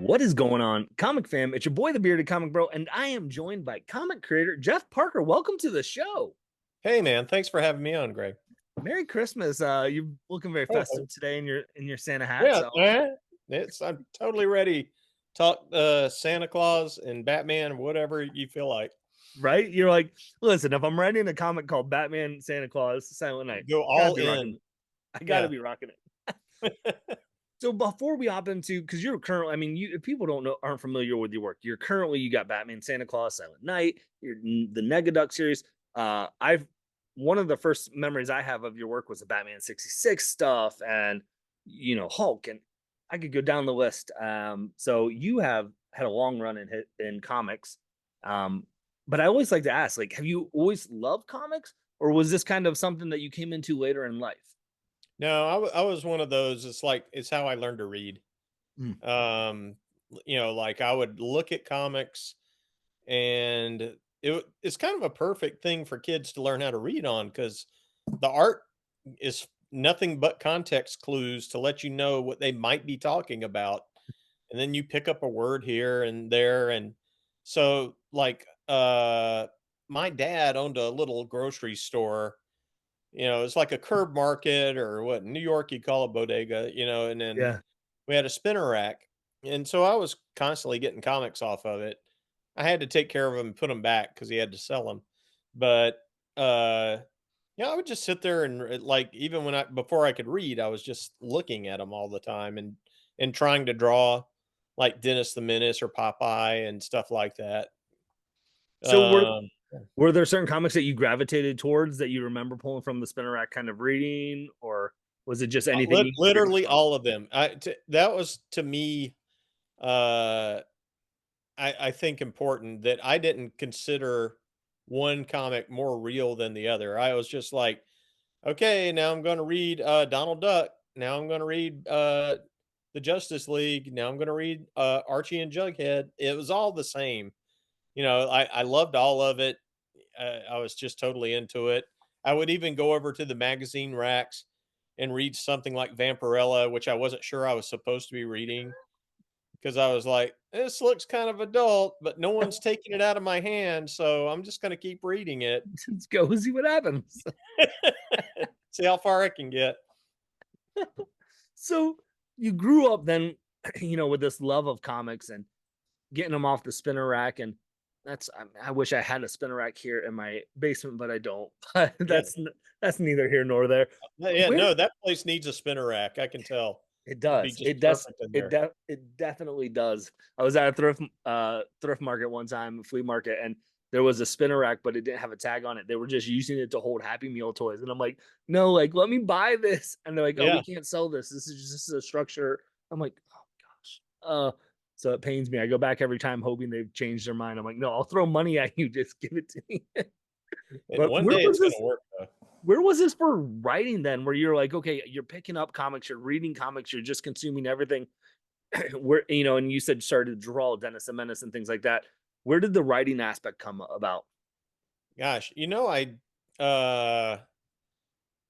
What is going on, Comic Fam? It's your boy, the Bearded Comic Bro, and I am joined by comic creator Jeff Parker. Welcome to the show. Hey man, thanks for having me on, Greg. Merry Christmas. You're looking very Oh, festive today in your Santa hat. yeah, So I'm totally ready. Talk Santa Claus and Batman, whatever you feel like. right, you're like, listen, if I'm writing a comic called Batman, Santa Claus, Silent Night, Go gotta all be rocking in. it. I gotta Yeah. be rocking it. So before we hop into, because you're currently, I mean, you if people don't know, aren't familiar with your work. You got Batman, Santa Claus, Silent Night, the Negaduck series. I've One of the first memories I have of your work was the Batman 66 stuff, and Hulk, and I could go down the list. So you have had a long run in comics, um, but I always like to ask, like, have you always loved comics, or was this kind of something that you came into later in life? No, I was one of those. It's how I learned to read. Mm, Um, like I would look at comics, and it's kind of a perfect thing for kids to learn how to read on because the art is nothing but context clues to let you know what they might be talking about, and then you pick up a word here and there. And so like my dad owned a little grocery store. It's like a curb market, or what in New York you call a bodega, and then yeah. we had a spinner rack. And so I was constantly getting comics off of it. I had to take care of them and put them back because he had to sell them. But yeah, I would just sit there and like, even when I before I could read, I was just looking at them all the time, and trying to draw like Dennis the Menace or Popeye and stuff like that. So Um, were there certain comics that you gravitated towards that you remember pulling from the spinner rack kind of reading, or was it just anything you could Literally find? all of them. That was to me, uh, I think important that I didn't consider one comic more real than the other. I was just like, okay, now I'm going to read Donald Duck. Now I'm going to read the Justice League. Now I'm going to read Archie and Jughead. It was all the same. I loved all of it. I was just totally into it. I would even go over to the magazine racks and read something like Vampirella, which I wasn't sure I was supposed to be reading because I was like, this looks kind of adult, but no one's taking it out of my hand. So I'm just going to keep reading it. Let's go see what happens. See how far I can get. So you grew up then, with this love of comics and getting them off the spinner rack, and I wish I had a spinner rack here in my basement, but I don't. But Yeah. that's neither here nor there. Yeah. Where No, that place needs a spinner rack. I can tell. It It'd be does. just perfect in there. It definitely does. I was at a thrift market one time, a flea market, and there was a spinner rack, but it didn't have a tag on it. They were just using it to hold Happy Meal toys. And I'm like, no, like let me buy this. And they're like, oh, we Yeah. can't sell this. This is a structure. I'm like, oh gosh. So it pains me. I go back every time hoping they've changed their mind. I'm like, no, I'll throw money at you. Just give it to me. And But one day it's going to work, though. where was this for writing then? Where you're like, okay, you're picking up comics, you're reading comics, you're just consuming everything. Where and you said started to draw Dennis the Menace and things like that. Where did the writing aspect come about? Gosh,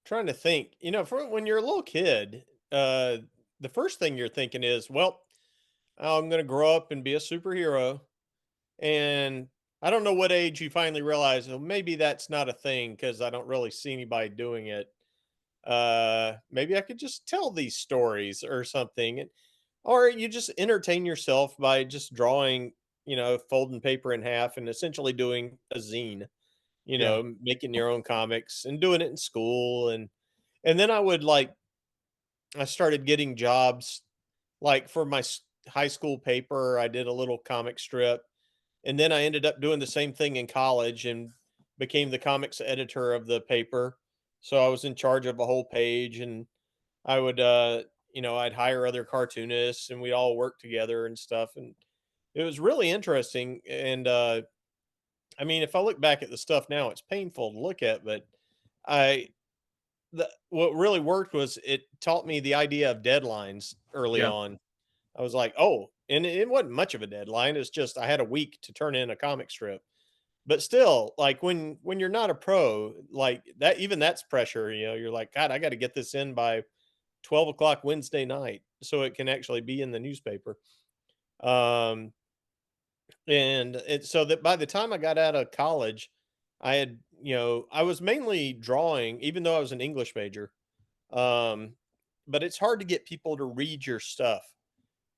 trying to think, from when you're a little kid, the first thing you're thinking is, well, I'm going to grow up and be a superhero. And I don't know what age you finally realize, well, maybe that's not a thing because I don't really see anybody doing it. Maybe I could just tell these stories or something. Or you just entertain yourself by just drawing, folding paper in half and essentially doing a zine, Yeah. making your own comics and doing it in school. And then I started getting jobs like for my high school paper. I did a little comic strip, and then I ended up doing the same thing in college and became the comics editor of the paper. So I was in charge of a whole page, and I would, I'd hire other cartoonists and we all work together and stuff. And it was really interesting. And, I mean, if I look back at the stuff now, it's painful to look at, but I, what really worked was it taught me the idea of deadlines early Yeah. on. I was like, oh, and it wasn't much of a deadline. It's just I had a week to turn in a comic strip. But still, like when you're not a pro, like that, even that's pressure. You're like, God, I got to get this in by 12 o'clock Wednesday night so it can actually be in the newspaper. Um, so that by the time I got out of college, I had, I was mainly drawing, even though I was an English major. Um, but it's hard to get people to read your stuff.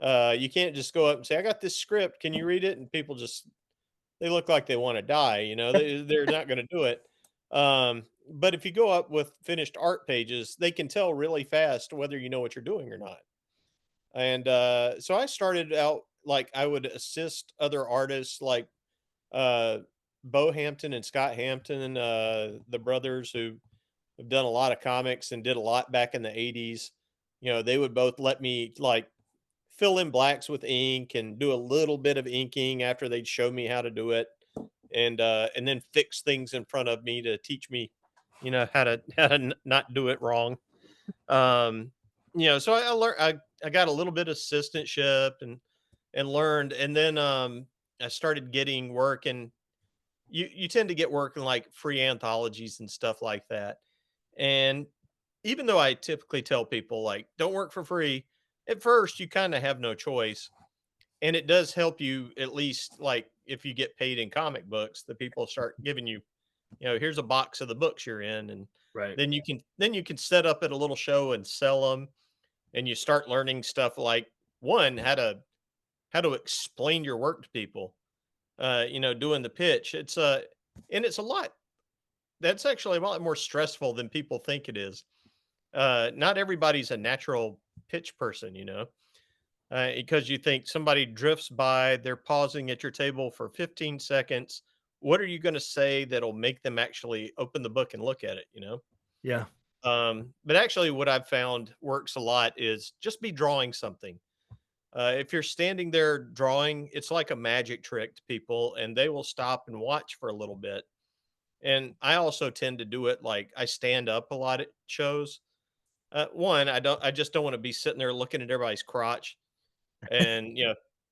You can't just go up and say, "I got this script. Can you read it?" And people just they look like they want to die. They're not going to do it. But if you go up with finished art pages, they can tell really fast whether you know what you're doing or not. And so I started out like I would assist other artists like uh, Bo Hampton and Scott Hampton, the brothers who have done a lot of comics and did a lot back in the 80s. They would both let me like fill in blacks with ink and do a little bit of inking after they'd show me how to do it, and then fix things in front of me to teach me, how to not do it wrong. Um, so I learned I got a little bit of assistantship and learned, and then I started getting work, and you tend to get work in like free anthologies and stuff like that. And even though I typically tell people like don't work for free, at first you kind of have no choice. And it does help you at least like if you get paid in comic books, the people start giving you, here's a box of the books you're in, and Right. then you can set up at a little show and sell them, and you start learning stuff like one how to explain your work to people. Doing the pitch. It's a lot. That's actually a lot more stressful than people think it is. Not everybody's a natural pitch person, because you think somebody drifts by, they're pausing at your table for 15 seconds. What are you going to say that'll make them actually open the book and look at it? Yeah. But actually, what I've found works a lot is just be drawing something. If you're standing there drawing, it's like a magic trick to people, and they will stop and watch for a little bit. And I also tend to do it like I stand up a lot at shows. One, I just don't want to be sitting there looking at everybody's crotch and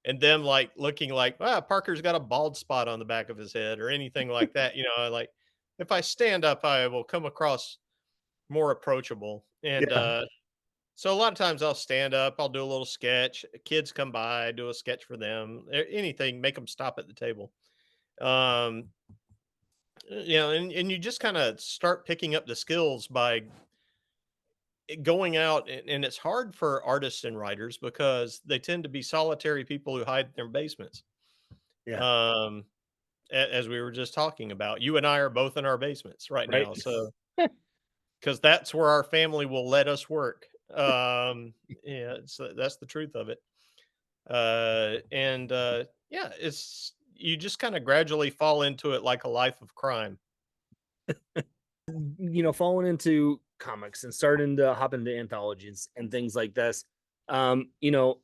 and them like looking like Parker's got a bald spot on the back of his head or anything like that. Like if I stand up, I will come across more approachable. And Yeah. so a lot of times I'll stand up, I'll do a little sketch. Kids come by, do a sketch for them, anything, make them stop at the table. Um, and you just kind of start picking up the skills by going out, and it's hard for artists and writers because they tend to be solitary people who hide in their basements. Yeah. Um, as we were just talking about, you and I are both in our basements right Right. now, so because that's where our family will let us work. Yeah, so that's the truth of it. And yeah, it's you just kind of gradually fall into it like a life of crime. Falling into comics and starting to hop into anthologies and things like this. Um, you know,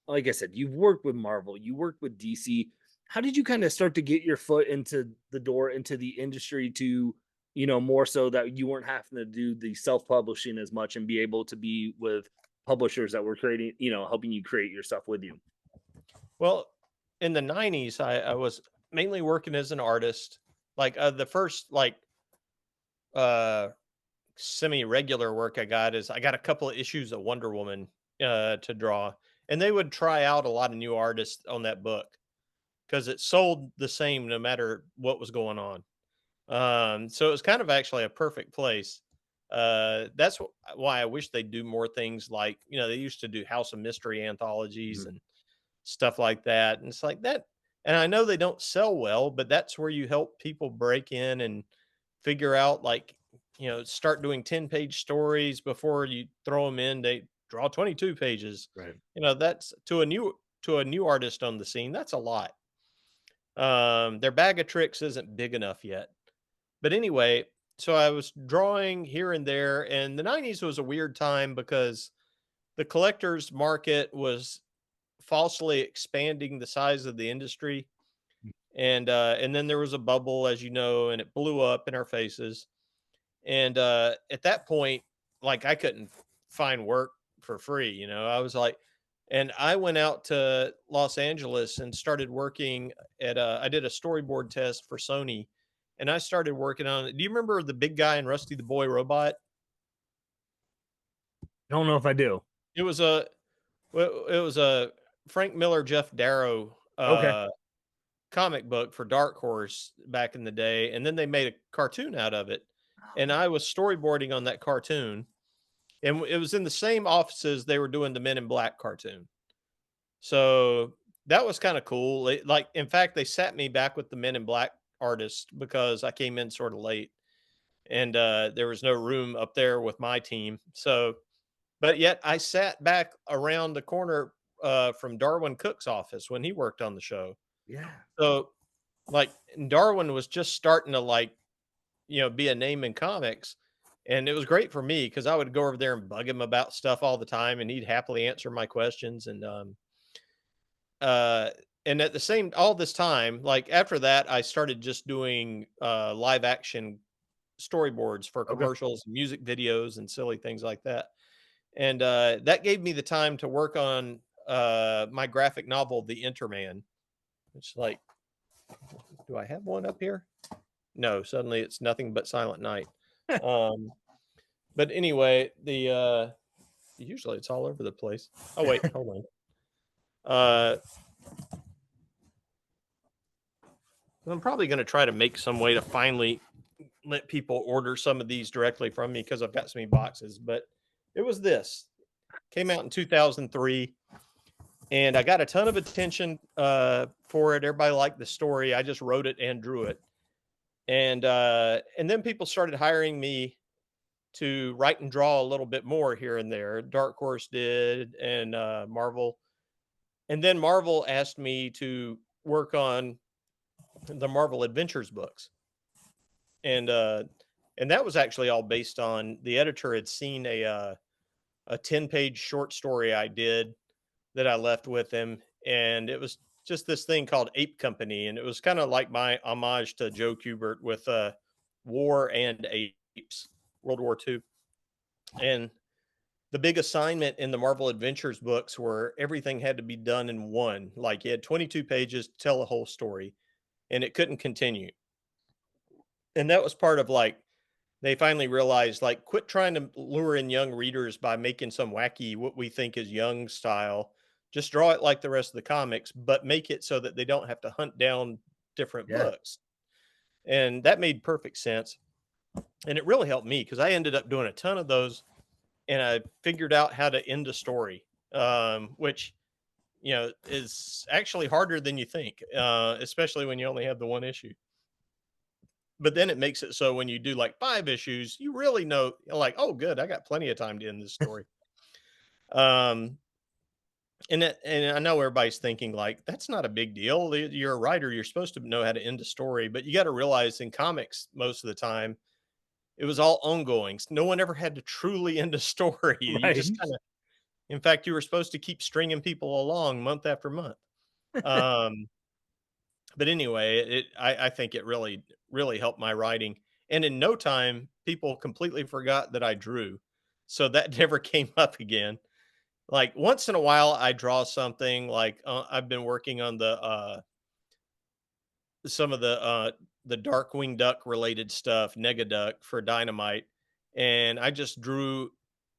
like I said, you've worked with Marvel, you worked with DC. How did you kind of start to get your foot into the door into the industry to, more so that you weren't having to do the self-publishing as much and be able to be with publishers that were creating, helping you create your stuff with you? Well, in the 90s, I was mainly working as an artist. Like the first uh semi-regular work I got is I got a couple of issues of Wonder Woman to draw, and they would try out a lot of new artists on that book because it sold the same no matter what was going on. So it was kind of actually a perfect place. That's why I wish they'd do more things like they used to do House of Mystery anthologies Mhm. and stuff like that, and it's like that. And I know they don't sell well, but that's where you help people break in and figure out like start doing 10-page stories before you throw them in. They draw 22 pages. Right. That's to a new artist on the scene. That's a lot. Their bag of tricks isn't big enough yet. But anyway, so I was drawing here and there, and the 90s was a weird time because the collector's market was falsely expanding the size of the industry. And then there was a bubble, as you know, and it blew up in our faces. And at that point, like I couldn't find work for free. I was like, and I went out to Los Angeles and started working I did a storyboard test for Sony, and I started working on it. Do you remember the big guy in Rusty the Boy Robot? I don't know if I do. It was a, well, it was a Frank Miller, Jeff Darrow, Okay. comic book for Dark Horse back in the day, and then they made a cartoon out of it, and I was storyboarding on that cartoon, and it was in the same offices they were doing the Men in Black cartoon. So, that was kinda cool. Like, in fact, they sat me back with the Men in Black artist because I came in sorta late, and, there was no room up there with my team. So but yet I sat back around the corner, from Darwin Cook's office when he worked on the show. Yeah. So, like, and Darwin was just starting to, like, be a name in comics, and it was great for me because I would go over there and bug him about stuff all the time, and he'd happily answer my questions, uh, and at the same all this time, like, after that, I started just doing, live action storyboards for Okay. commercials, music videos, and silly things like that, and, that gave me the time to work on, my graphic novel, The Interman. It's like, do I have one up here? No, suddenly it's nothing but Silent Night. Um, but anyway, usually it's all over the place. Oh, wait, hold on. Uh, I'm probably gonna try to make some way to finally let people order some of these directly from me because I've got so many boxes, but it was this. Came out in 2003, and I got a ton of attention, for it. Everybody liked the story. I just wrote it and drew it. And then people started hiring me to write and draw a little bit more here and there. Dark Horse did, and Marvel. And then Marvel asked me to work on the Marvel Adventures books, and uh, and that was actually all based on the editor had seen a 10-page short story I did that I left with him, and it was just this thing called Ape Company, and it was kind of like my homage to Joe Kubert with War and Apes, World War II, and the big assignment in the Marvel Adventures books were everything had to be done in one. Like you had 22 pages to tell a whole story, and it couldn't continue. And that was part of like they finally realized like quit trying to lure in young readers by making some wacky what we think is young style. Just draw it like the rest of the comics, but make it so that they don't have to hunt down different Yeah. books. And that made perfect sense. And it really helped me because I ended up doing a ton of those and I figured out how to end a story, which is actually harder than you think, especially when you only have the one issue. But then it makes it so when you do like 5 issues, you really know, like, oh, good, I got plenty of time to end this story. Um, and I know everybody's thinking like that's not a big deal. You're a writer, you're supposed to know how to end a story, but you got to realize in comics most of the time it was all ongoings. No one ever had to truly end a story. You Right. just kind of, in fact, you were supposed to keep stringing people along month after month. Um, but anyway, I think it really helped my writing. And in no time, people completely forgot that I drew. So that never came up again. Like once in a while, I draw something like I've been working on some of the Darkwing Duck related stuff, Negaduck for Dynamite, and I just drew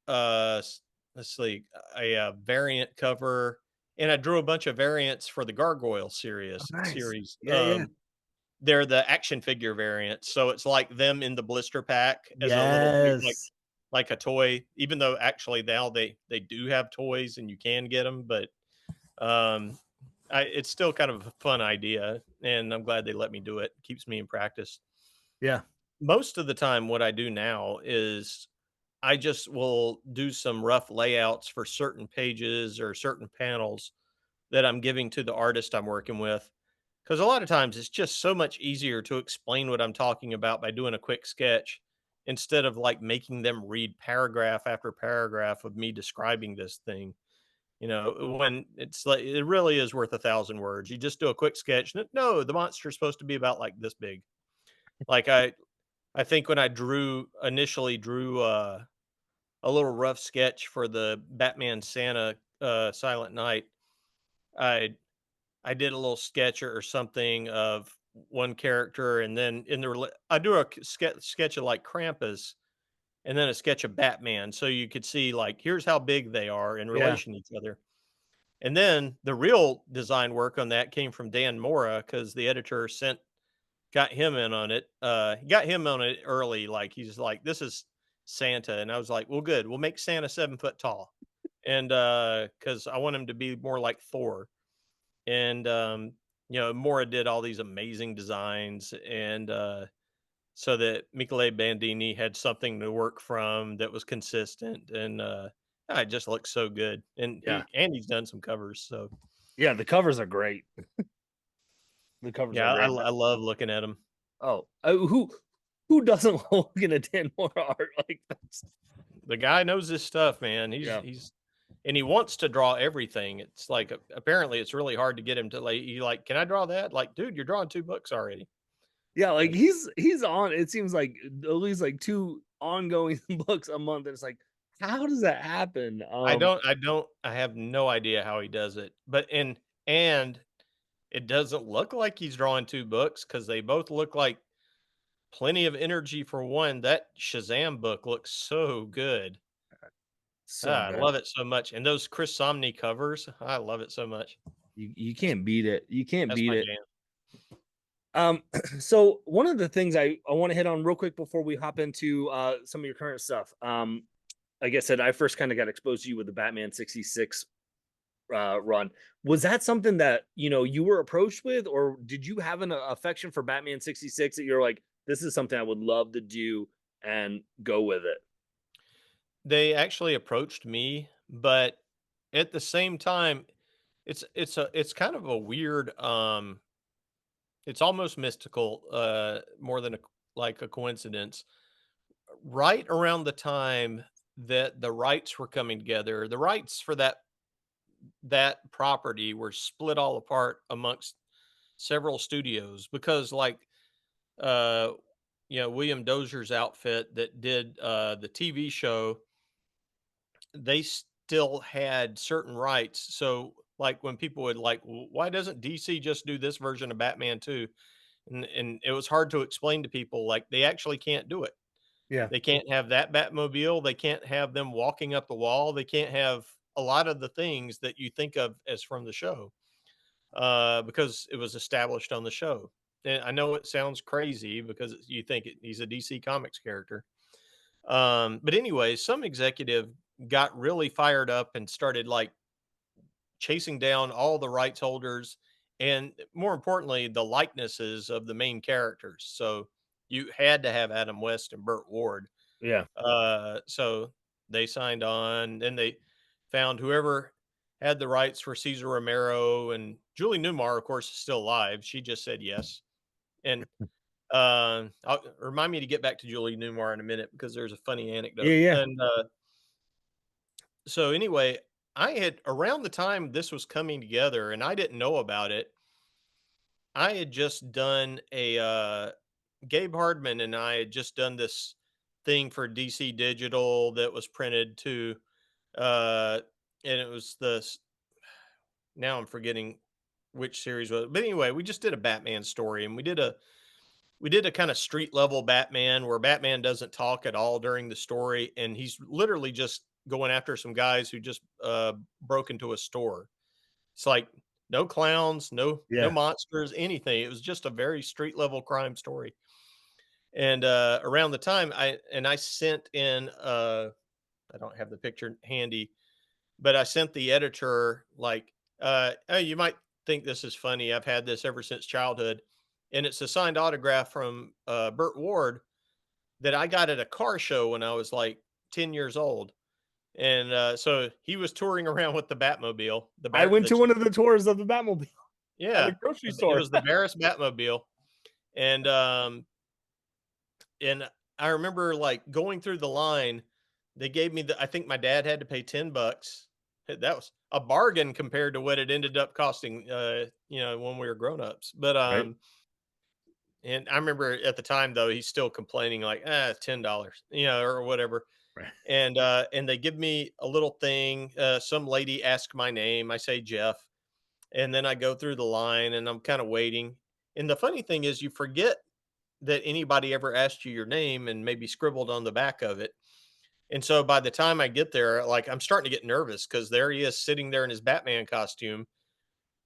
let's see a variant cover, and I drew a bunch of variants for the Gargoyle Oh, series. nice. Series, Yeah, yeah. they're the action figure variants, so it's like them in the blister pack as a little Yes. like a toy. Even though actually now they do have toys and you can get them, but um, it's still kind of a fun idea, and I'm glad they let me do it. Keeps me in practice. Yeah. Most of the time, what I do now is I just will do some rough layouts for certain pages or certain panels that I'm giving to the artist I'm working with. Because a lot of times it's just so much easier to explain what I'm talking about by doing a quick sketch instead of like making them read paragraph after paragraph of me describing this thing. When it's like it really is worth 1,000 words. You just do a quick sketch. No, the monster's supposed to be about like this big. Like I think when I initially drew a little rough sketch for the Batman Santa Silent Night, I I did a little sketch or something of one character, and then I do a sketch of like Krampus, and then a sketch of Batman, so you could see like here's how big they are in Yeah. relation to each other. And then the real design work on that came from Dan Mora because the editor got him in on it. He got him on it early. Like he's like, "This is Santa," and I was like, "Well, good. We'll make Santa 7 foot tall," and because I want him to be more like Thor. And Mora did all these amazing designs, and so that Michele Bandini had something to work from that was consistent, and it just looks so good. And Yeah. he's done some covers, so Yeah, the covers are great. The covers are yeah, great. I love looking at them. Oh, who doesn't look at a Dan Moore art like that's The guy knows his stuff, man. yeah. He's and he wants to draw everything. It's like apparently it's really hard to get him to like. You like, can I draw that? Like, dude, you're drawing 2 books already. Yeah, like Like, he's on it seems like at least like two ongoing books a month. And it's like, how does that happen? I have no idea how he does it. But and it doesn't look like he's drawing 2 books because they both look like plenty of energy for one. That Shazam book looks so good. So I good. love it so much. And those Chris Somney covers, I love it so much. You can't beat it. You can't That's beat my it. jam. So one of the things I want to hit on real quick before we hop into some of your current stuff. Like I said, I first kind of got exposed to you with the Batman 66 run. Was that something that you were approached with, or did you have an affection for Batman 66 that you're like, this is something I would love to do and go with it? They actually approached me, but at the same time, it's kind of a weird, it's almost mystical, more than like a coincidence. Right around the time that the rights were coming together, the rights for that property were split all apart amongst several studios because uh William Dozier's outfit that did the TV show, they still had certain rights. So like when people would like, Why doesn't DC just do this version of Batman too?" And it was hard to explain to people like they actually can't do it. Yeah. They can't have that Batmobile, they can't have them walking up the wall, they can't have a lot of the things that you think of as from the show, because it was established on the show. And I know it sounds crazy because you think he's a DC Comics character. But anyway, some executive got really fired up and started like chasing down all the rights holders and more importantly, the likenesses of the main characters. So you had to have Adam West and Burt Ward. Yeah. So they signed on. Then they found whoever had the rights for Cesar Romero, and Julie Newmar, of course, is still alive. She just said yes. And remind me to get back to Julie Newmar in a minute because there's a funny Yeah. anecdote. Yeah. And so anyway, I had around the time this was coming together, and I didn't know about it. I had just done a Gabe Hardman and I had just done this thing for DC Digital that was printed to, uh, and it was now I'm forgetting which series was, but anyway, we just did a Batman story, and we did a kind of street level Batman where Batman doesn't talk at all during the story, and he's literally just going after some guys who just broke into a store. It's like no clowns, no Yeah. monsters, anything. It was just a very street level crime story. And around the time I sent in, I don't have the picture handy, but I sent the editor like, "Hey, you might think this is funny. I've had this ever since childhood." And it's a signed autograph from Burt Ward that I got at a car show when I was like 10 years old. And so he was touring around with the Batmobile, I went the to one of the tours of the Batmobile at a yeah, grocery it store. was the Barris Batmobile. And and I remember like going through the line, they gave me I think my dad had to pay $10. That was a bargain compared to what it ended up costing, when we were grown-ups. But Right. and I remember at the time though, he's still complaining like, $10, or whatever. Right. And they give me a little thing. Some lady asked my name. I say Jeff. And then I go through the line and I'm kind of waiting. And the funny thing is you forget that anybody ever asked you your name and maybe scribbled on the back of it. And so by the time I get there, like, I'm starting to get nervous because there he is sitting there in his Batman costume,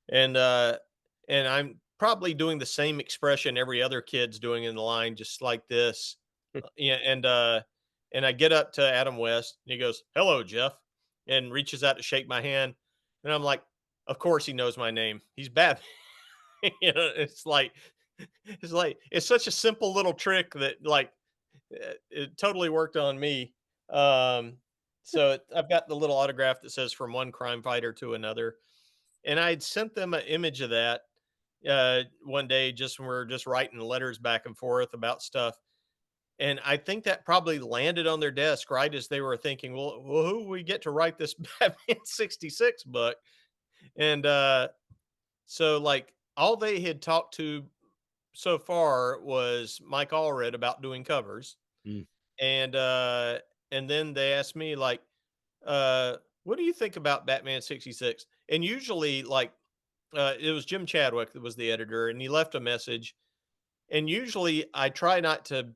and I'm probably doing the same expression every other kid's doing in the line, just like this. Yeah, and I get up to Adam West, and he goes, "Hello, Jeff," and reaches out to shake my hand, and I'm like, "Of course he knows my name. He's Batman." You know, it's such a simple little trick that, like, it totally worked on me. Um, I've got the little autograph that says "From one crime fighter to another," and I'd sent them an image of that one day, just when we are just writing letters back and forth about stuff. And I think that probably landed on their desk right as they were thinking, well, who we get to write this Batman 66 book? And like, all they had talked to so far was Mike Allred about doing covers. Mm. And then they asked me, like, what do you think about Batman 66? And usually, like, it was Jim Chadwick that was the editor, and he left a message. And usually I try not to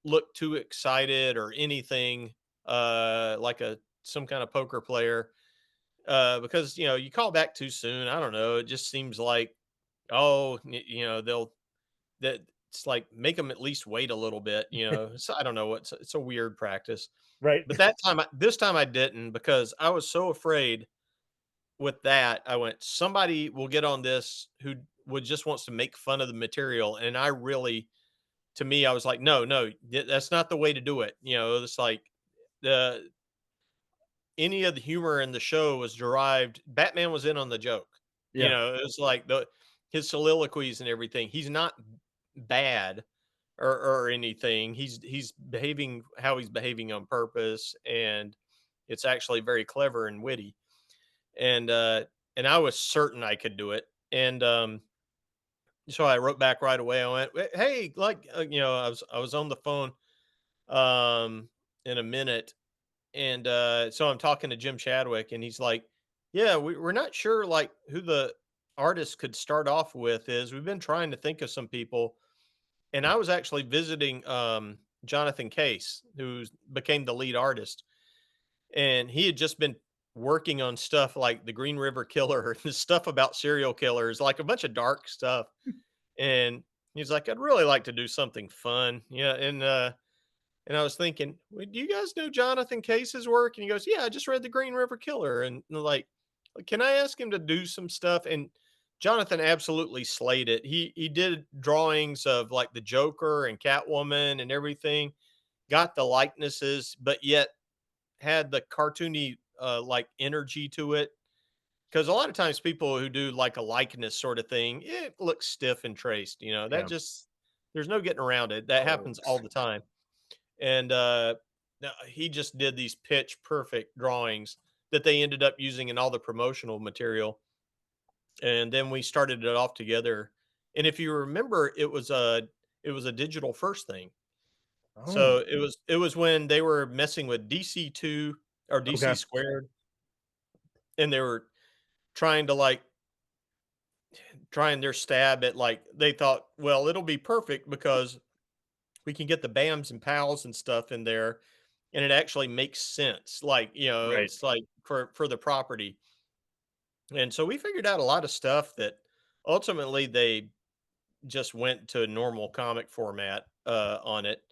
look too excited or anything, like a some kind of poker player, because you call back too soon. I don't know. It just seems like, oh, they'll that it's like, make them at least wait a little bit. So I don't know. It's a weird practice. Right. But this time I didn't, because I was so afraid with that. I went, somebody will get on this who would just wants to make fun of the material, and I really, to me, I was like, no, no, that's not the way to do it. It's like, the any of the humor in the show was derived. Batman was in on the joke. Yeah. It was like the his soliloquies and everything. He's not bad or anything. He's behaving how he's behaving on purpose, and it's actually very clever and witty. And I was certain I could do it. And so I wrote back right away. I went, "Hey, like, I was on the phone in a minute." And so I'm talking to Jim Chadwick, and he's like, "Yeah, we're not sure, like, who the artist could start off with is. We've been trying to think of some people." And I was actually visiting Jonathan Case, who became the lead artist, and he had just been working on stuff like the Green River Killer and stuff about serial killers, like a bunch of dark stuff. And he's like, "I'd really like to do something fun." Yeah, and I was thinking, "Well, do you guys know Jonathan Case's work?" And he goes, "Yeah, I just read The Green River Killer." And like, "Can I ask him to do some stuff?" And Jonathan absolutely slayed it. He did drawings of, like, the Joker and Catwoman and everything, got the likenesses, but yet had the cartoony, like, energy to it. Because a lot of times people who do, like, a likeness sort of thing, it looks stiff and traced. That Yeah. just, there's no getting around it. That happens all Always. the time. And no, he just did these pitch perfect drawings that they ended up using in all the promotional material. And then we started it off together. And if you remember, it was a digital first thing. Oh, So it was when they were messing with DC2 or DC okay. squared, and they were trying to, like, trying their stab at, like, they thought, well, it'll be perfect because we can get the BAMs and PALs and stuff in there, and it actually makes sense. Like, Right. it's like for the property. And so we figured out a lot of stuff that ultimately they just went to normal comic format on it.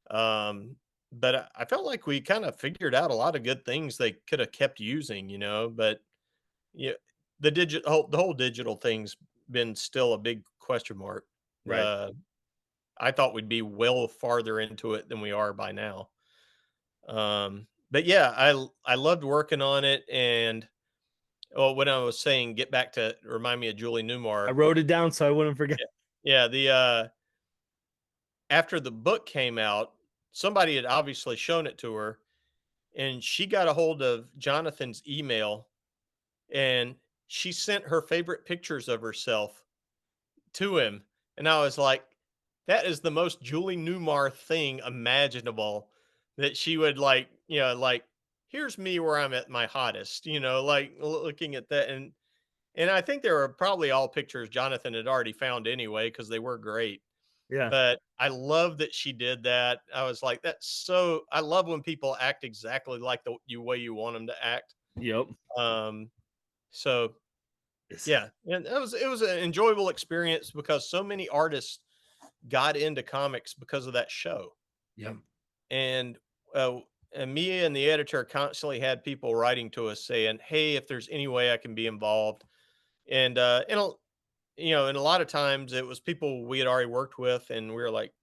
Um, but I felt like we kind of figured out a lot of good things they could have kept using. But yeah, the whole digital thing's been still a big question mark. Right. Uh, I thought we'd be well farther into it than we are by now. But yeah, I loved working on it. And, oh, when I was saying, get back to remind me of Julie I Newmar. wrote it down so I wouldn't forget. Yeah, yeah. The After the book came out, somebody had obviously shown it to her, and she got a hold of Jonathan's email, and she sent her favorite pictures of herself to him. And I was like, that is the most Julie Newmar thing imaginable, that she would, like, like, here's me where I'm at my hottest, like, looking at that. And I think they were probably all pictures Jonathan had already found anyway, because they were great. Yeah. but I love that she did that. I was like, "That's so." I love when people act exactly like the way you want them to act. Yep. Um, so It's yeah, and it was an enjoyable experience because so many artists got into comics because of that show. yep. And uh, and me and the editor constantly had people writing to us saying, "Hey, if there's any way I can be involved," and a lot of times it was people we had already worked with, and we were like,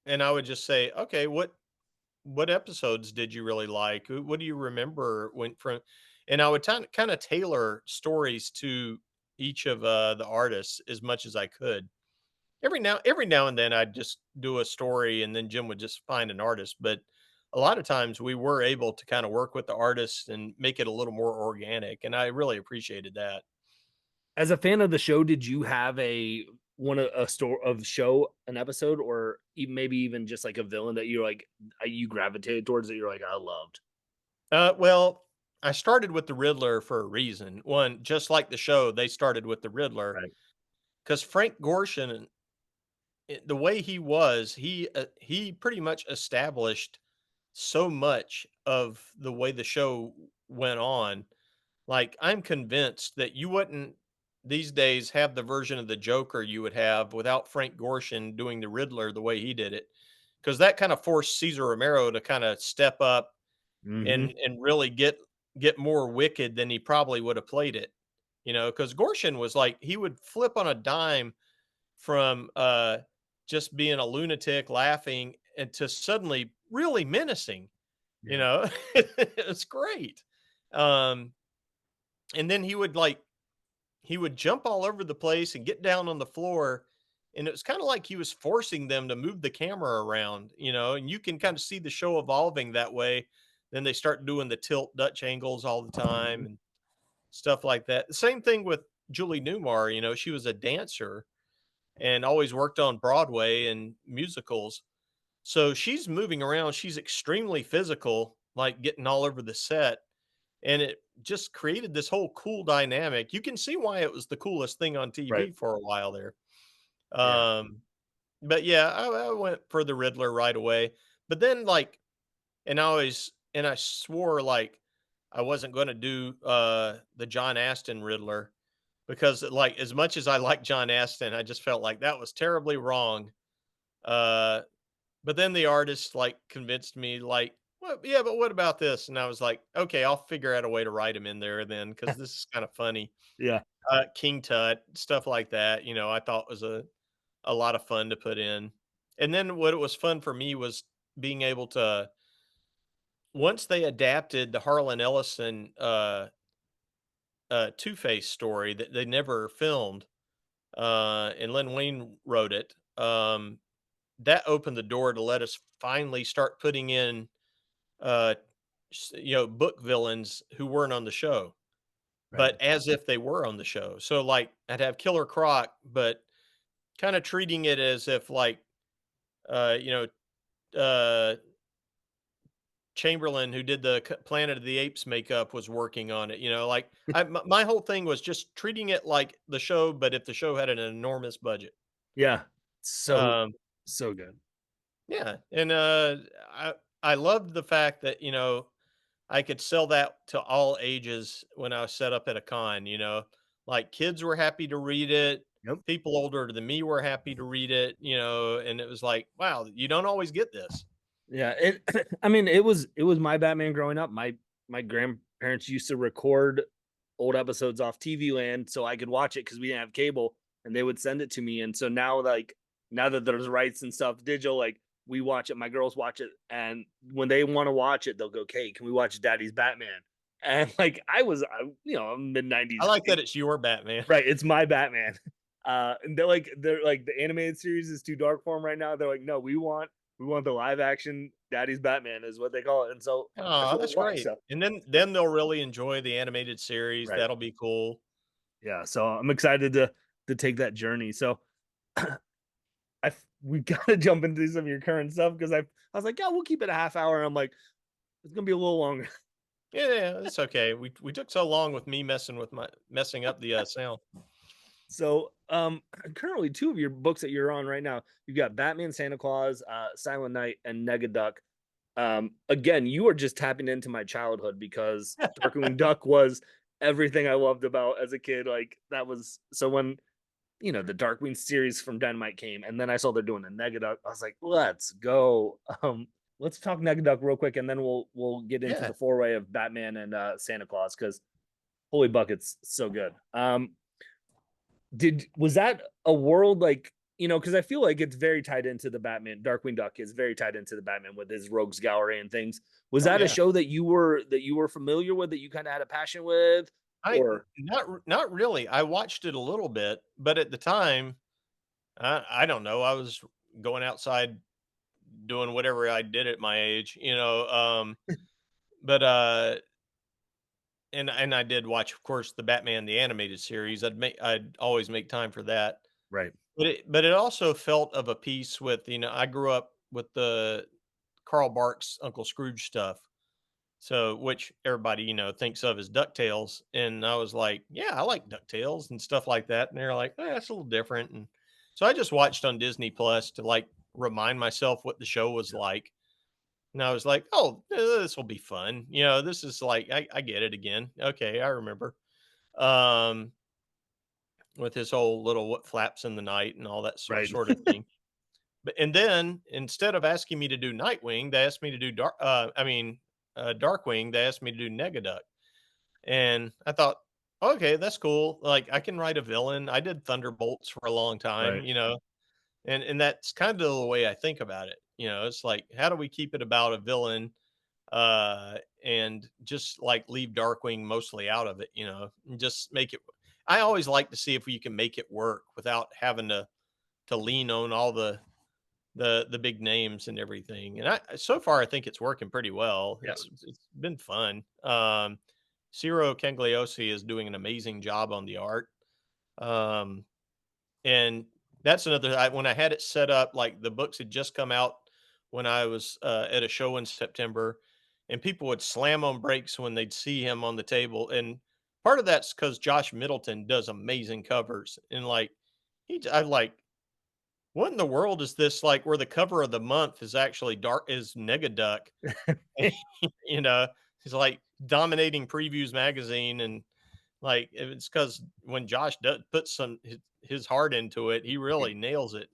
and I would just say, "Okay, what episodes did you really like? What do you remember went from?" And I would kind of tailor stories to each of the artists as much as I could. Every now and then I'd just do a story and then Jim would just find an artist, but a lot of times we were able to kind of work with the artists and make it a little more organic, and I really appreciated that. As a fan of the show, did you have a store of the show, an episode, or even maybe even just like a villain that you're like you gravitated towards that you're like, I loved? Well, I started with the Riddler for a reason. One, just like the show, they started with the Riddler Right. because Frank Gorshin, the way he was, he pretty much established so much of the way the show went on. Like, I'm convinced that you wouldn't these days have the version of the Joker you would have without Frank Gorshin doing the Riddler the way he did it, because that kind of forced Cesar Romero to kind of step up Mhm. and really get more wicked than he probably would have played it. Because Gorshin was like he would flip on a dime from just being a lunatic laughing and to suddenly really menacing. you Yeah. know it's great. um and then he would jump all over the place and get down on the floor, and it was kind of like he was forcing them to move the camera around, and you can kind of see the show evolving that way. Then they start doing the tilt Dutch angles all the time Mhm. and stuff like that. The same thing with Julie Newmar. She was a dancer and always worked on Broadway and musicals. So she's moving around. She's extremely physical, like getting all over the set. And it just created this whole cool dynamic. You can see why it was the coolest thing on Right. TV for a while there. Yeah. Um, but yeah, I went for the Riddler right away. But then, and I swore like I wasn't going to do the John Aston Riddler because, like, as much as I like John Aston, I just felt like that was terribly wrong. Uh, but then the artist, like, convinced me, like, "Well, yeah, but what about this?" And I was like, "Okay, I'll figure out a way to write him in there then, because this is kinda funny." Yeah. King Tut, stuff like that, I thought was a lot of fun to put in. And then what it was fun for me was being able to once they adapted the Harlan Ellison, Two-Face story that they never filmed, and Len Wein wrote it, that opened the door to let us finally start putting in uh, book villains who weren't on the show, Right. but as if they were on the show. So, like, I'd have Killer Croc, but kind of treating it as if, like, uh, you know, uh, Chamberlain, who did the Planet of the Apes makeup, was working on it. Like, my whole thing was just treating it like the show, but if the show had an enormous budget. Yeah. So Um, so good. yeah, and I loved the fact that I could sell that to all ages when I was set up at a con, like kids were happy to read it. Yep. People older than me were happy to read it, and it was like, wow, you don't always get this. Yeah, it I mean, it was my Batman growing up. My grandparents used to record old episodes off TV Land so I could watch it because we didn't have cable, and they would send it to me. And so now, like, now that there's rights and stuff digital, like, we watch it, my girls watch it, and when they want to watch it, they'll go, "Okay, can we watch Daddy's Batman?" And like I'm mid I 90s like kid. that it's your Batman. Right, it's my Batman. And they're like the animated series is too dark for them right now. They're like, no, we want the live action Daddy's Batman is what they call it. And so that's Oh, what we that's watch. great. So And then they'll really enjoy the animated series. right, That'll be cool. yeah. So I'm excited to take that journey. So we gotta jump into some of your current stuff because I was like, yeah, we'll keep it a half hour. And I'm like, it's gonna be a little longer. Yeah, it's okay. We took so long with me messing up the sound. So, currently, two of your books that you're on right now, you've got Batman, Santa Claus, Silent Night, and Negaduck. Again, you are just tapping into my childhood because Darkwing Duck was everything I loved about as a kid. Like that was so when the Darkwing series from Dynamite came, and then I saw they're doing the Negaduck. I was like, let's go. Let's talk Negaduck real quick, and then we'll get into Yeah. the four way of Batman and Santa Claus because holy buckets, so good. Did was that a world like because I feel like it's very tied into the Batman. Darkwing Duck is very tied into the Batman with his rogues gallery and things. Was Oh, that a yeah. show that you were familiar with that you kind of had a passion with, I or not really. I watched it a little bit, but at the time, I don't know, I was going outside doing whatever I did at my age, but, and I did watch, of course, the Batman the Animated Series. I'd always make time for that. right? But it also felt of a piece with, I grew up with the Carl Barks Uncle Scrooge stuff. So, which everybody, thinks of as DuckTales, and I was like, "Yeah, I like DuckTales and stuff like that." And they're like, "That's a little different." And so I just watched on Disney Plus to like remind myself what the show was Yeah, like. And I was like, "Oh, this will be fun." This is like I get it again. Okay, I remember. Um, with his whole little what flaps in the night and all that right. sort of thing. But and then instead of asking me to do Nightwing, they asked me to do Darkwing. They asked me to do Negaduck. And I thought, okay, that's cool. Like I can write a villain. I did Thunderbolts for a long time, Right. and that's kind of the way I think about it. It's like how do we keep it about a villain and just like leave Darkwing mostly out of it, and just make it I always like to see if you can make it work without having to lean on all the big names and everything. And I so far I think it's working pretty well. Yeah. It's been fun. Ciro Cangliosi is doing an amazing job on the art. Um, and that's another when I had it set up, like the books had just come out when I was at a show in September, and people would slam on brakes when they'd see him on the table. And part of that's because Josh Middleton does amazing covers. And like I like what in the world is this like where the cover of the month is actually dark is Negaduck? you know, he's like dominating Previews magazine and like it's because when Josh does put his heart into it, he really nails it.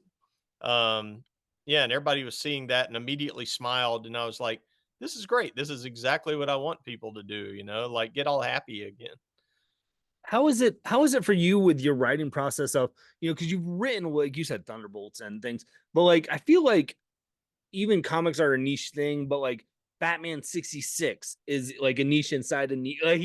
Um, yeah, and everybody was seeing that and immediately smiled, and I was like, "This is great. This is exactly what I want people to do." Like get all happy again. How is it for you with your writing process of because you've written like you said Thunderbolts and things, but like I feel like even comics are a niche thing, but like Batman 66 is like a niche inside a niche, like,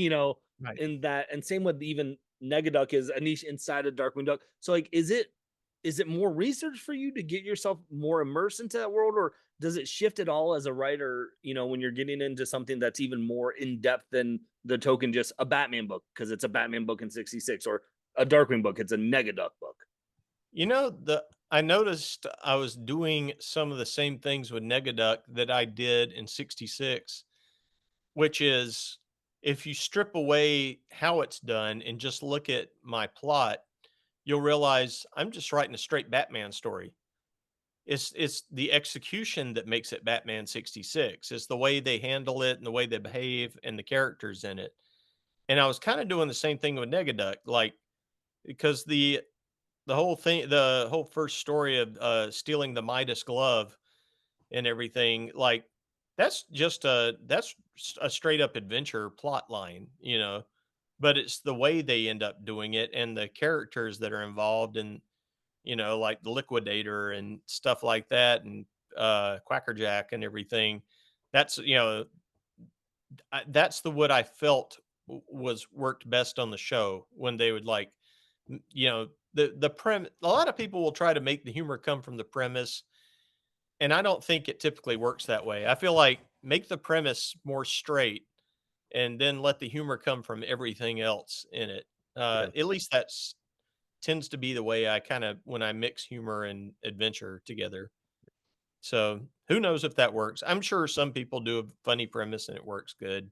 Right. in that, and same with even Negaduck is a niche inside of Darkwing Duck. So like, is it more research for you to get yourself more immersed into that world, or does it shift at all as a writer? When you're getting into something that's even more in depth than the token just a Batman book because it's a Batman book in 66 or a Darkwing book, it's a Negaduck book. The I noticed I was doing some of the same things with Negaduck that I did in '66, which is if you strip away how it's done and just look at my plot, you'll realize I'm just writing a straight Batman story. It's the execution that makes it Batman 66. It's the way they handle it and the way they behave and the characters in it. And I was kind of doing the same thing with Negaduck, like because the whole first story of stealing the Midas glove and everything, like that's a straight up adventure plot line, but it's the way they end up doing it and the characters that are involved and like the liquidator and stuff like that and Quackerjack and everything. That's that's the what I felt was worked best on the show when they would like the premise. A lot of people will try to make the humor come from the premise, and I don't think it typically works that way. I feel like make the premise more straight and then let the humor come from everything else in it. Yeah. At least that's tends to be the way I kind of when I mix humor and adventure together. So who knows if that works? I'm sure some people do a funny premise and it works good.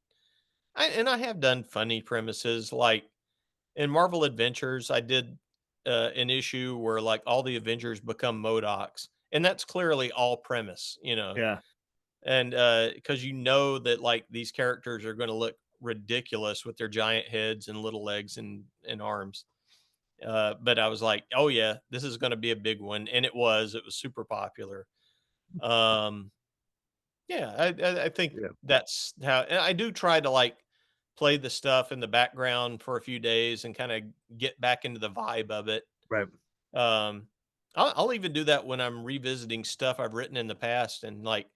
And I have done funny premises like in Marvel Adventures. I did. an issue where like all the Avengers become Modocs, and that's clearly all premise, you know, Yeah. and because you know that like these characters are going to look ridiculous with their giant heads and little legs and arms. But I was like, oh yeah, this is going to be a big one, and it was. It was super popular. Um, yeah, I think Yeah. that's how. And I do try to like play the stuff in the background for a few days and kind of get back into the vibe of it. Right. Um, I'll even do that when I'm revisiting stuff I've written in the past and like,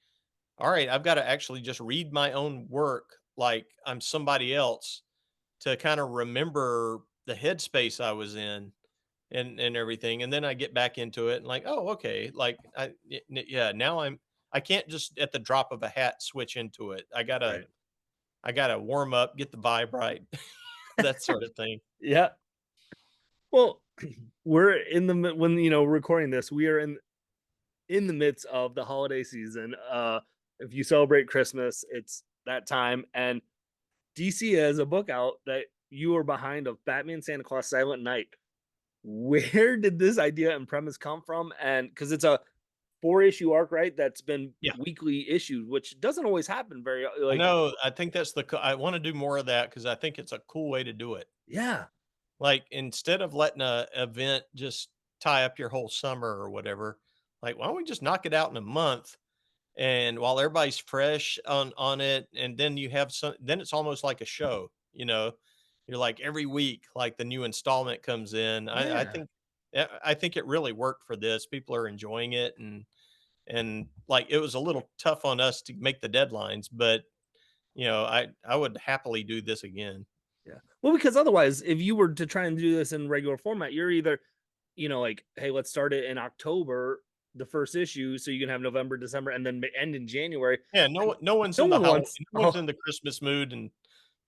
all right, I've got to actually just read my own work like I'm somebody else to kind of remember the headspace I was in and everything. And then I get back into it and like, oh, okay, like yeah, now I can't just at the drop of a hat switch into it. Right. I gotta warm up, get the vibe right, that sort of thing. Yeah. Well, we're in the when recording this, we are in the midst of the holiday season. If you celebrate Christmas, it's that time, and DC has a book out that you are behind of Batman, Santa Claus, Silent Night. Where did this idea and premise come from? And because it's a 4-issue arc, right? That's been Yeah. weekly issued, which doesn't always happen very I like, know. I think that's I want to do more of that because I think it's a cool way to do it. yeah, Like instead of letting a event just tie up your whole summer or whatever, like why don't we just knock it out in a month? And while everybody's fresh on it, and then you have some, then it's almost like a show. You know, you're like every week, like the new installment comes in. yeah, I think it really worked for this. People are enjoying it, and like it was a little tough on us to make the deadlines, but you know, I would happily do this again. yeah. Well, because otherwise, if you were to try and do this in regular format, you're either, like, hey, let's start it in October, the first issue, so you can have November, December, and then end in January. Yeah, And no one's no in the one Halloween, wants, no one's in the Christmas mood and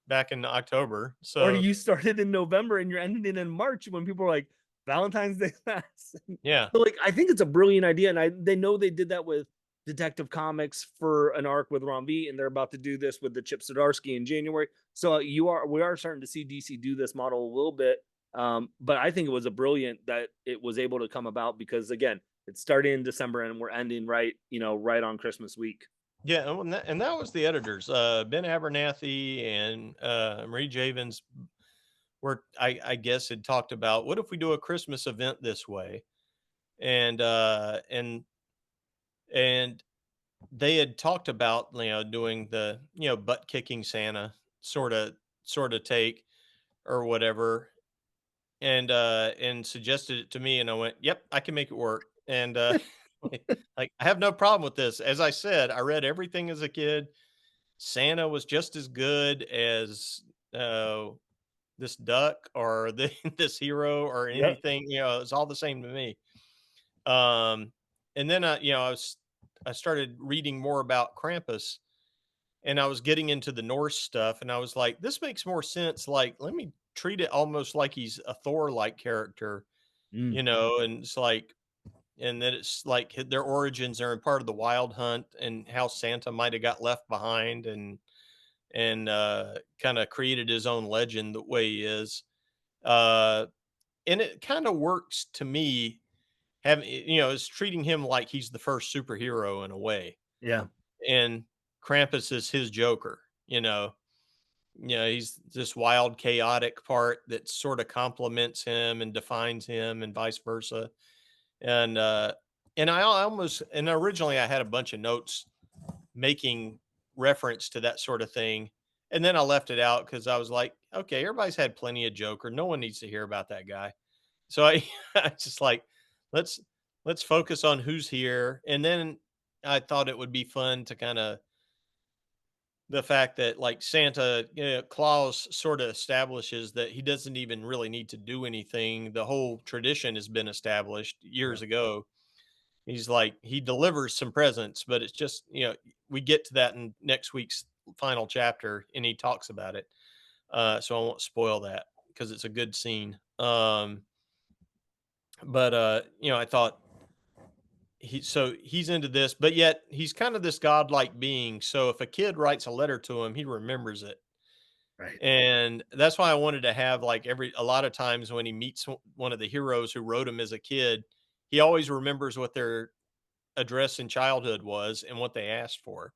back in October. or So you started in November and you're ending in March when people are like Valentine's Day pass. yeah. So like I think it's a brilliant idea, and they know they did that with Detective Comics for an arc with Ron V, and they're about to do this with the Chip Zdarsky in January. So we are starting to see DC do this model a little bit. But I think it was a brilliant that it was able to come about because again, it started in December and we're ending right, right on Christmas week. Yeah, and that was the editors, Ben Abernathy and Marie Javins were, I guess, had talked about what if we do a Christmas event this way, and and they had talked about doing the butt kicking Santa sort of take or whatever, and suggested it to me, and I went, "Yep, I can make it work." And like I have no problem with this. As I said, I read everything as a kid. Santa was just as good as uh, this duck or this hero or Yep. anything. It's all the same to me. Um, and then I started reading more about Krampus, and I was getting into the Norse stuff, and I was like, this makes more sense. Like, let me treat it almost like he's a Thor like character, Mm, and it's like, and then it's like their origins are in part of the Wild Hunt and how Santa might have got left behind and kind of created his own legend the way he is. Uh, and it kind of works to me. Having is treating him like he's the first superhero in a way, yeah. and Krampus is his Joker. He's this wild, chaotic part that sort of complements him and defines him, and vice versa. And I almost and originally I had a bunch of notes making reference to that sort of thing, and then I left it out because I was like, okay, everybody's had plenty of Joker. No one needs to hear about that guy. So I, I just like let's let's focus on who's here, and then I thought it would be fun to kind of the fact that like Santa, Claus sort of establishes that he doesn't even really need to do anything. The whole tradition has been established Yeah. years ago. He's like he delivers some presents, but it's just we get to that in next week's final chapter, and he talks about it. So I won't spoil that because it's a good scene. But I thought he's into this, but yet he's kind of this godlike being. So if a kid writes a letter to him, he remembers it. Right. And that's why I wanted to have, like, a lot of times when he meets one of the heroes who wrote him as a kid, he always remembers what their address in childhood was and what they asked for.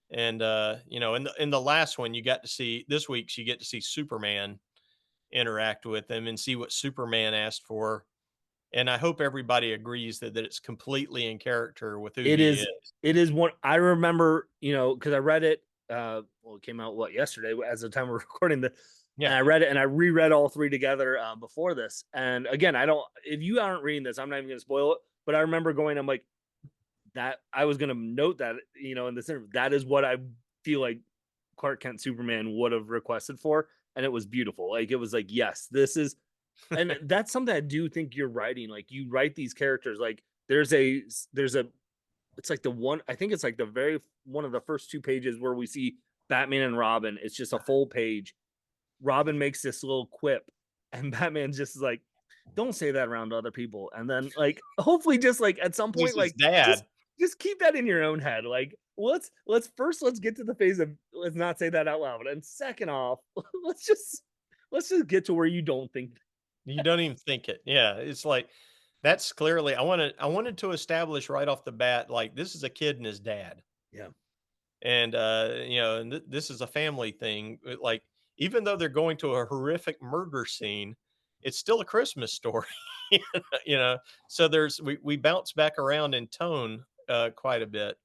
And in the last one, you got to see this week's you get to see Superman interact with them and see what Superman asked for. And I hope everybody agrees that it's completely in character with who It he is is. it is one I remember, because I read it, well, it came out, what, yesterday as the time we're recording this, and Yeah. I read it and I reread all 3 together, before this, and again, I don't if you aren't reading this, I'm not even gonna spoil it, but I remember going, I'm like, that I was gonna note that, in the center, that is what I feel like Clark Kent Superman would have requested for, and it was beautiful. Like, it was like, yes, this is, and that's something I do think you're writing. Like, you write these characters. Like, there's a it's like the one, I think it's like the very one of the first 2 pages where we see Batman and Robin. It's just a full page. Robin makes this little quip, and Batman just is like, "Don't say that around other people." And then, like, hopefully, just like at some He's point, his like, just dad. just keep that in your own head. Like, let's get to the phase of, let's not say that out loud. And second off, let's just get to where you don't think. You don't even think it. Yeah, it's like that's clearly I wanted to establish right off the bat, like, this is a kid and his dad. Yeah, And and this is a family thing. Like, even though they're going to a horrific murder scene, it's still a Christmas story. you know. So we bounce back around in tone quite a bit.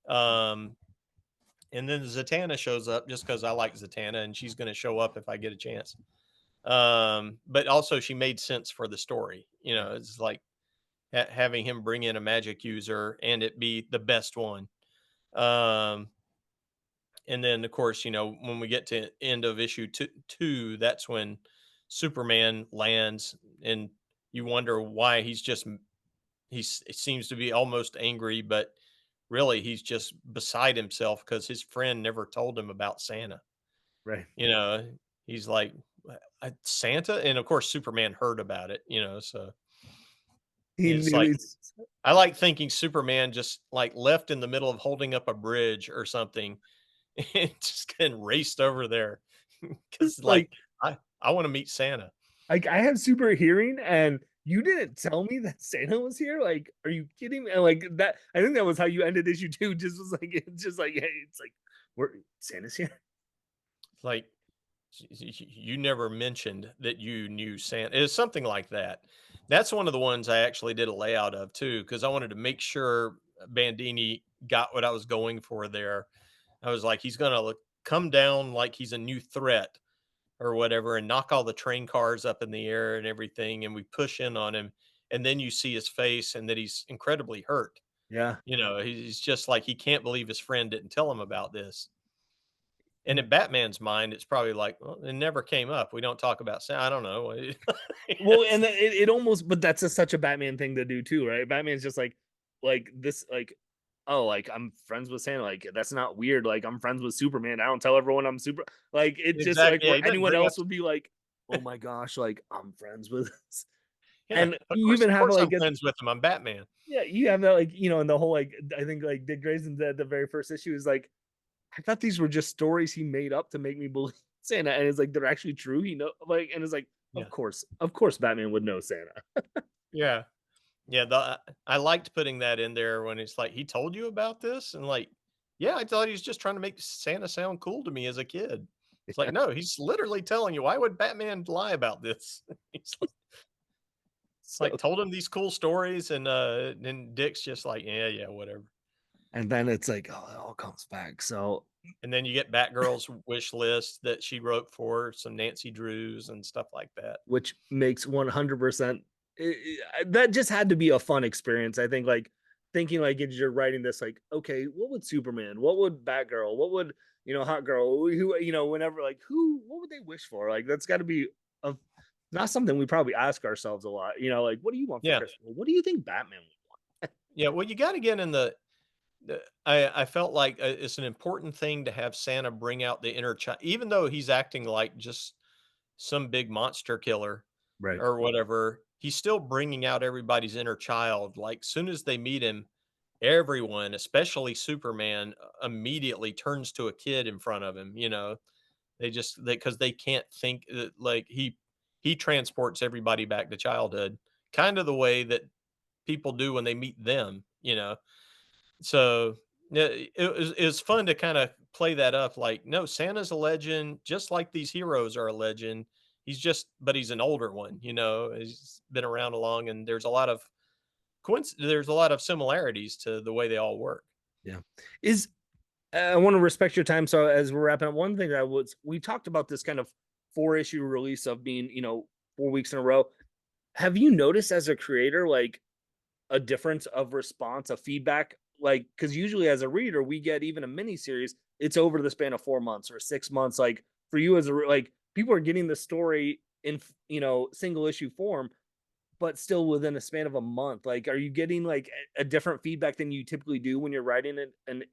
Um and then Zatanna shows up just because I like Zatanna and she's gonna show up if I get a chance. But also she made sense for the story. yeah, It's like having him bring in a magic user and it be the best one. Um, and then, of course, when we get to end of issue two, that's when Superman lands, and you wonder why he seems to be almost angry, but really he's just beside himself because his friend never told him about Santa. right. You know, he's like, Santa?" And of course, Superman heard about it. So He it's knew like he's I like thinking Superman just like left in the middle of holding up a bridge or something and just getting raced over there because like like I want to meet Santa. I have super hearing, and you didn't tell me that Santa was here. Like, are you kidding me? And like that, I think that was how you ended issue 2. Just was like, it's just like, hey, it's like, we're Santa's here. Like, you never mentioned that you knew Santa. It's something like that. That's one of the ones I actually did a layout of too because I wanted to make sure Bandini got what I was going for there. I was like, he's gonna come down like he's a new threat or whatever and knock all the train cars up in the air and everything, and we push in on him, and then you see his face and that he's incredibly hurt. Yeah. He's just like he can't believe his friend didn't tell him about this. And in Batman's mind, it's probably like, well, it never came up. We don't talk about I don't know. Well, It's- and it almost, but that's such a Batman thing to do too, right? Batman's just like this, like, oh, like, I'm friends with Santa. Like, that's not weird. Like, I'm friends with Superman. I don't tell everyone I'm super. Like, it just like exactly. Yeah, where he doesn't anyone bring up. else would be like, oh my gosh, like, I'm friends with. Yeah, And you even of have course, I'm like friends with him. I'm Batman. yeah, you have that, like, in the whole, like, I think, like, Dick Grayson said the very first issue is like, I thought these were just stories he made up to make me believe Santa, and it's like they're actually true. Like, and it's like, Yeah, of course, Batman would know Santa. yeah, yeah. I liked putting that in there when it's like he told you about this, and like, yeah, I thought he was just trying to make Santa sound cool to me as a kid. It's like, no, he's literally telling you. Why would Batman lie about this? He's like So, told him these cool stories, and then Dick's just like, yeah, yeah, whatever. and then it's like, oh, it all comes back. So, And then you get Batgirl's wish list that she wrote for some Nancy Drews and stuff like that. which makes 100%. That just had to be a fun experience. I think, like, thinking, like, if you're writing this, like, okay, what would Superman, what would Batgirl, what would, Hot Girl, who, whenever, like, what would they wish for? Like, that's got to be a, not something we probably ask ourselves a lot. Like, what do you want for Yeah, Christmas? What do you think Batman would yeah. Well, you got to get in I felt like it's an important thing to have Santa bring out the inner child, even though he's acting like just some big monster killer Right. or whatever. He's still bringing out everybody's inner child. Like, soon as they meet him, everyone, especially Superman, immediately turns to a kid in front of him. because they can't think, like, he transports everybody back to childhood, kind of the way that people do when they meet them, you know? So, yeah, it was fun to kinda play that up, like, no, Santa's a legend, just like these heroes are a legend. He's an older one, he's been around a long, and there's a lot of similarities to the way they all work. Yeah. Is I want to respect your time. So as we're wrapping up, one thing we talked about this kind of 4 issue release of being, 4 weeks in a row. Have you noticed as a creator, like a difference of response, of feedback? Like, because usually as a reader, we get even a mini series, it's over the span of 4 months or 6 months. Like for you as like people are getting the story in, single issue form, but still within a span of a month. Like, are you getting like a different feedback than you typically do when you're writing it? And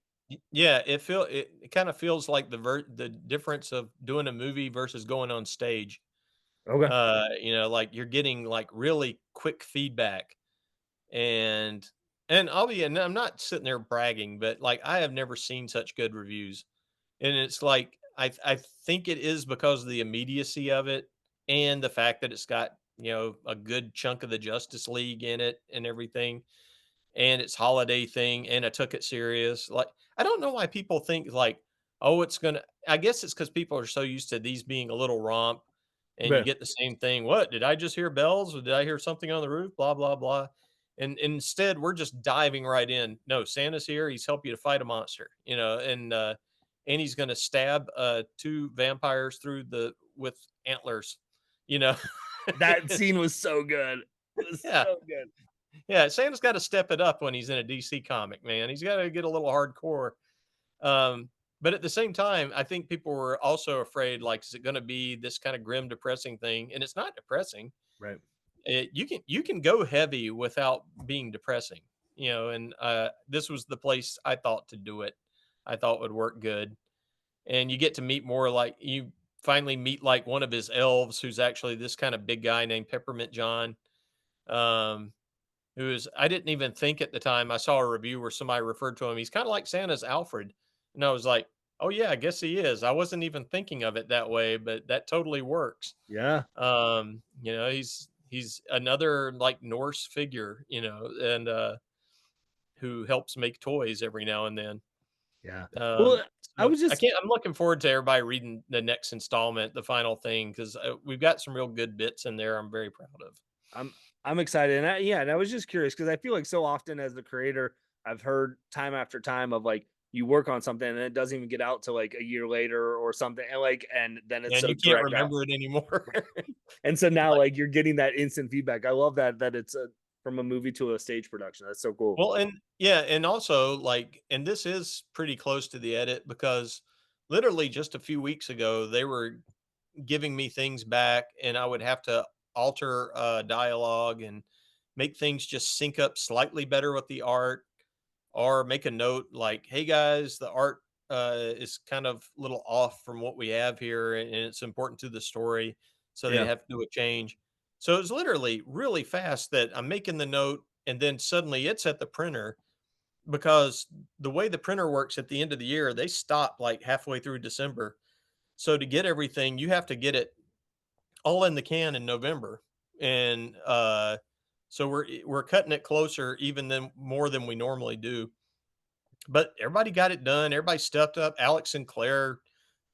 Yeah, it kinda feels like the difference of doing a movie versus going on stage. okay, Like, you're getting, like, really quick feedback, and and I'm not sitting there bragging, but, like, I have never seen such good reviews, and it's like, I think it is because of the immediacy of it and the fact that it's got, a good chunk of the Justice League in it and everything, and it's holiday thing, and I took it serious. Like, I don't know why people think like, oh, it's gonna. I guess it's because people are so used to these being a little romp, and you yeah, get the same thing. What did I just hear bells? Or did I hear something on the roof? Blah blah blah. And instead, we're just diving right in. No, Santa's here. He's helped you to fight a monster. And he's gonna stab two vampires through the with antlers. You know, that scene was so good. It was yeah. so good. Yeah, Sam's gotta step it up when he's in a DC comic, man. He's gotta get a little hardcore. Um, but at the same time, I think people were also afraid, like, is it gonna be this kinda grim, depressing thing? And it's not depressing. Right. You can go heavy without being depressing, and, this was the place I thought to do it. I thought would work good. And you get to meet more like you finally meet, like, one of his elves who's actually this kinda big guy named Peppermint John. Um who is I didn't even think at the time. I saw a review where somebody referred to him. He's kind of like Santa's Alfred. And I was like, oh yeah, I guess he is. I wasn't even thinking of it that way, but that totally works. Yeah. He's another like Norse figure, and who helps make toys every now and then. Yeah. Um, Well, I so was just I'm looking forward to everybody reading the next installment, the final thing, because we've got some real good bits in there. I'm very proud of. I'm I'm excited, and I was just curious because I feel like so often as the creator, I've heard time after time of like you work on something and it doesn't even get out till like a year later or something, and then it's And so you can't dragged out. remember it anymore. And so now Like, like you're getting that instant feedback. I love that it's from a movie to a stage production. That's so cool. well, and yeah, and also like, and this is pretty close to the edit because literally just a few weeks ago, they were giving me things back and I would have to alter dialogue and make things just sync up slightly better with the art or make a note like, hey guys, the art is kind of a little off from what we have here and it's important to the story. So they'd Yeah. have to do a change. So it was literally really fast that I'm making the note and then suddenly it's at the printer because the way the printer works at the end of the year, they stop like halfway through December. So to get everything, you have to get it all in the can in November. And so we're cutting it closer even than more than we normally do. But everybody got it done. Everybody stepped up. Alex Sinclair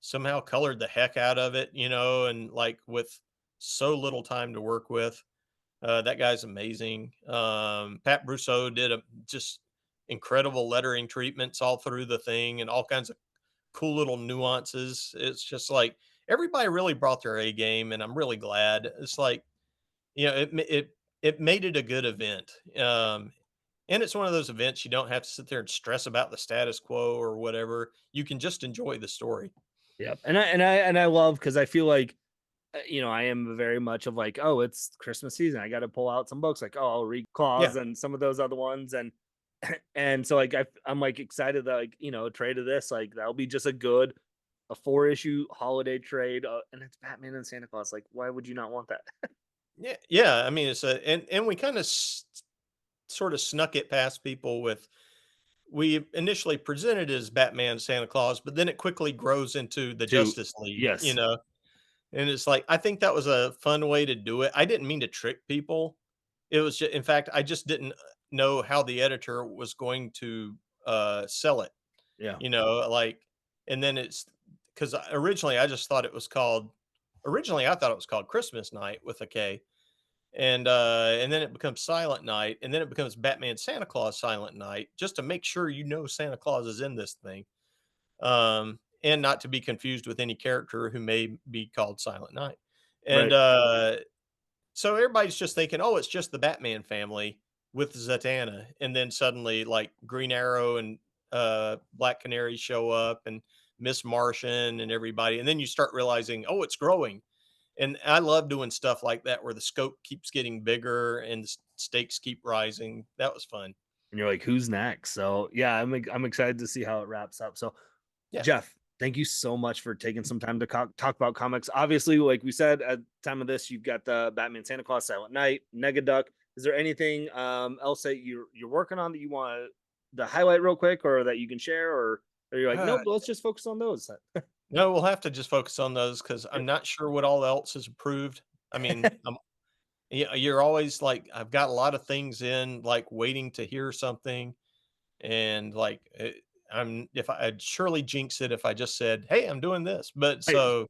somehow colored the heck out of it, and like with so little time to work with. That guy's amazing. Pat Brousseau did a just incredible lettering treatments all through the thing and all kinds of cool little nuances. It's just like everybody really brought their A game, and I'm really glad. It's like it made it a good event. And it's one of those events you don't have to sit there and stress about the status quo or whatever. You can just enjoy the story. Yep. And I love because I feel like I am very much of like, oh, it's Christmas season. I got to pull out some books. Like, oh, I'll read Yeah, Claus and some of those other ones, and so like I'm like excited that like a trade of this like that'll be just a 4 issue holiday trade, and it's Batman and Santa Claus. Like, why would you not want that? yeah, yeah. I mean, it's a and we kind of sort of snuck it past people we initially presented it as Batman, Santa Claus, but then it quickly grows into the To Justice League, you yes. know? And it's like, I think that was a fun way to do it. I didn't mean to trick people. It was in fact, I just didn't know how the editor was going to, sell it, Yeah. you know, like, and then it's because originally I thought it was called Christmas Night with a K, and then it becomes Silent Night, and then it becomes Batman Santa Claus Silent Night, just to make sure you know Santa Claus is in this thing, and not to be confused with any character who may be called Silent Night. And Right. so everybody's just thinking, oh, it's just the Batman family with Zatanna, and then suddenly like Green Arrow and Black Canary show up, and Miss Martian and everybody, and then you start realizing, oh, it's growing. And I love doing stuff like that where the scope keeps getting bigger and the stakes keep rising. That was fun. And you're like, "Who's next?" So, yeah, I'm excited to see how it wraps up. So, Yeah. Jeff, thank you so much for taking some time to talk about comics. Obviously, like we said at the time of this, you've got the Batman Santa Claus Silent Night, Negaduck. Is there anything else that you're working on that you want to highlight real quick, or that you can share, or you're like, Uh, nope, let's just focus on those? no, we'll have to just focus on those because I'm Yep. not sure what all else is approved. I mean, yeah, you're always like, I've got a lot of things in, like waiting to hear something, and like, I'd surely jinx it if I just said, "Hey, I'm doing this." But Right. so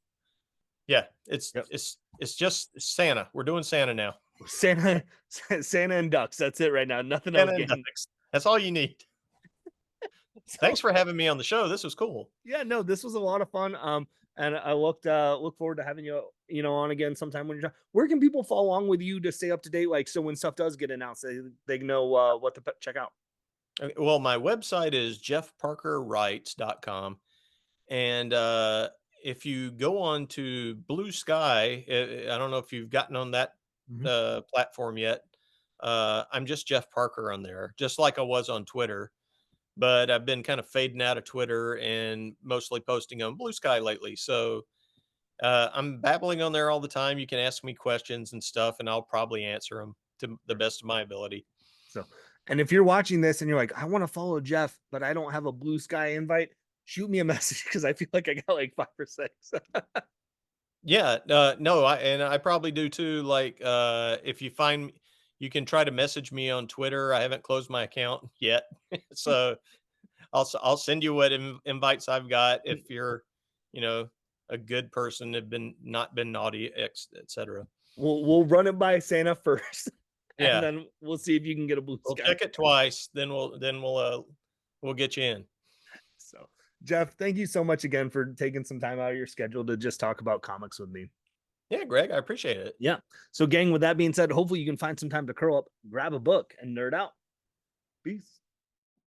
yeah, Yep. it's just Santa. We're doing Santa now. Santa, Santa and ducks. That's it right now. Nothing else, Santa and gang. ducks. That's all you need. So Thanks for having me on the show. This was cool. yeah, no, this was a lot of fun. And I look forward to having you, on again sometime when you're done. Where can people follow along with you to stay up to date? Like, so when stuff does get announced, they know what to check out. Okay, well, my website is jeffparkerwrites.com. And if you go on to Blue Sky, I don't know if you've gotten on that Mhm. platform yet. I'm just Jeff Parker on there, just like I was on Twitter. But I've been kind of fading out of Twitter and mostly posting on Blue Sky lately. So I'm babbling on there all the time. You can ask me questions and stuff, and I'll probably answer them to the best of my ability. So, and if you're watching this and you're like, I want to follow Jeff, but I don't have a Blue Sky invite, shoot me a message because I feel like I got like 5 or 6. Yeah, no, I probably do too. Like, if you find you can try to message me on Twitter. I haven't closed my account yet, so I'll send you what invites I've got if you're, you know, a good person, have been not been naughty, etc. We'll run it by Santa first, and Yeah, then we'll see if you can get a Blue we'll Sky. check it twice, then we'll get you in. So, Jeff, thank you so much again for taking some time out of your schedule to just talk about comics with me. Yeah, Greg, I appreciate it. Yeah. So, gang, with that being said, hopefully you can find some time to curl up, grab a book, and nerd out. Peace.